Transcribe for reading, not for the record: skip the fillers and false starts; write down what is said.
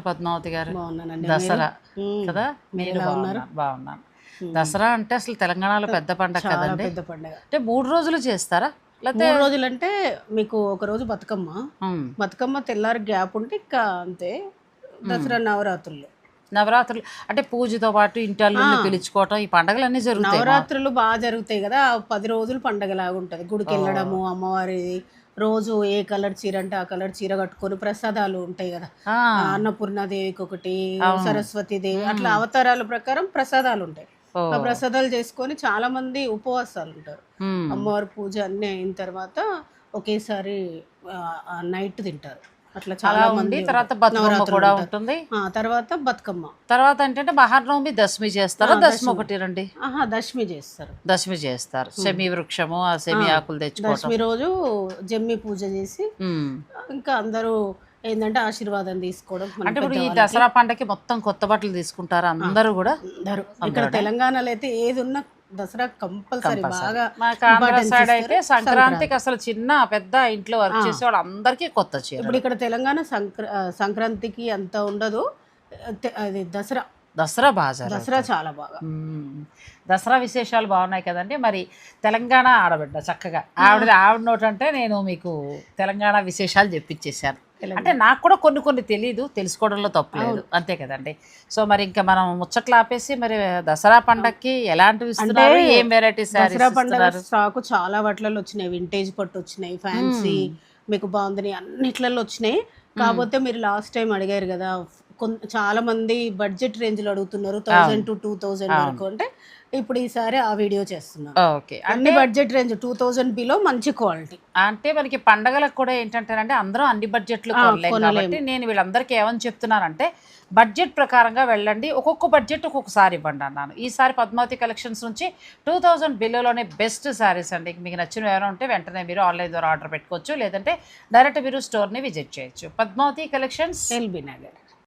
పద్మావతి గారు? బాగున్నానండి. దసరా కదా, మీరు నేను ఎలా ఉన్నారు? బాగున్నాను. దసరా అంటే అసలు తెలంగాణలో పెద్ద పండగ చాలా కదండి. పెద్ద పండుగ. అంటే 3 రోజులు చేస్తారా లేకపోతే? 3 రోజులంటే మీకు ఒక రోజు బతుకమ్మ, ఉమ్, బతుకమ్మ తెల్లారి గ్యాప్ ఉంటే ఇంకా అంతే. దసరా నవరాత్రులు. నవరాత్రులు అంటే పూజతో పాటు ఇంటల్లుల్ని పిలుచుకోవటం, ఈ పండగలన్నీ జరుగుతాయి నవరాత్రులు బాగా జరుగుతాయి కదా, ఆ 10 రోజులు పండగలాగా ఉంటుంది. గుడికి వెళ్ళడము, అమ్మవారిది రోజు ఏ కలర్ చీర అంటే ఆ కలర్ చీర కట్టుకొని ప్రసాదాలు ఉంటాయి కదా. ఆ, అన్నపూర్ణాదేవికి ఒకటి, సరస్వతీదేవి, అట్లా అవతారాల ప్రకారం ప్రసాదాలు ఉంటాయి. ఓ, ఆ ప్రసాదాలు చేసుకొని చాలా మంది ఉపవాసాలు ఉంటారు. ఉమ్, అమ్మవారి పూజ అన్నీ అయిన తర్వాత ఒకేసారి నైట్ తింటారు. అట్లా చాలా అలా ఉండి మంది తర్వాత ఉంటారు. బతుకమ్మ నవరాత్రులు కూడా ఉంటారు. ఉంటుంది. తర్వాత బతుకమ్మ. తర్వాత ఏంటంటే మహానవమి దశమి చేస్తారా? దశమి ఒకటి రండి, దశమి చేస్తారు. దశమి చేస్తారు. సెమి వృక్షము, ఆ సెమి ఆకులు తెచ్చుకోవటం. దశమి రోజు జమ్మి పూజ చేసి ఉమ్. ఇంకా అందరూ ఏంటంటే ఆశీర్వాదం తీసుకోవడం. మన అంటే ఇప్పుడు ఈ పెద్దవాళ్ళకి. దసరా పండగకి మొత్తం కొత్త బట్టలు తీసుకుంటారు అందరూ కూడా. అందరూ ఇక్కడ తెలంగాణలో అయితే ఏది ఉన్నా దసరా కంపల్సరీ బాగా మాకు ఆంధ్ర importance సైడ్ ఇస్తారు. అయితే సంక్రాంతికి అసలు చిన్న పెద్ద ఇంట్లో వర్క్ చేసే వాళ్ళు అందరికీ కొత్త చీర. ఇప్పుడు ఇక్కడ తెలంగాణ సంక్రాంతికి అంత ఉండదు. అది దసరా దసరా బాగా దసరా చాలా బాగా. దసరా విశేషాలు బాగున్నాయి కదండి. మరి తెలంగాణ ఆడబిడ్డ చక్కగా ఆవిడ నోట అంటే నేను మీకు తెలంగాణ విశేషాలు చెప్పించేశాను. అంటే నాకు కూడా కొన్ని తెలియదు, తెలుసుకోవడంలో తప్పులేదు, అంతే కదండి. సో మరి ఇంకా మనం ముచ్చట్లు ఆపేసి మరి దసరా పండగకి ఎలాంటివి ఇస్తున్నారు, ఏం వెరైటీస్? దసరా పండుగ స్టాక్ చాలా వాటిలలో వచ్చినాయి. వింటేజ్ పట్టు వచ్చినాయి, ఫ్యాన్సీ మీకు బాగుందని అన్నిట్లలో వచ్చినాయి. కాకపోతే మీరు లాస్ట్ టైం అడిగారు కదా, చాలా మంది బడ్జెట్ రేంజ్లో అడుగుతున్నారు, 1000 to 2000 వరకు. అంటే ఇప్పుడు ఈసారి ఆ వీడియో చేస్తున్నాను. ఓకే, అన్ని బడ్జెట్ రేంజ్ 2000 బిలో మంచి క్వాలిటీ. అంటే మనకి పండగలకు కూడా ఏంటంటే అందరూ అన్ని బడ్జెట్లు కొనలేము కాబట్టి నేను వీళ్ళందరికీ ఏమని చెప్తున్నానంటే బడ్జెట్ ప్రకారంగా వెళ్ళండి, ఒక్కొక్క బడ్జెట్ ఒక్కొక్కసారి ఇవ్వండి అన్నాను. ఈసారి పద్మావతి కలెక్షన్స్ నుంచి 2000 బిలోలోనే బెస్ట్ శారీస్ అండి. మీకు నచ్చిన ఎవరైనా ఉంటే వెంటనే మీరు ఆన్లైన్ ద్వారా ఆర్డర్ పెట్టుకోవచ్చు, లేదంటే డైరెక్ట్ మీరు స్టోర్ని విజిట్ చేయొచ్చు. Padmavathi collections, L B Nagar.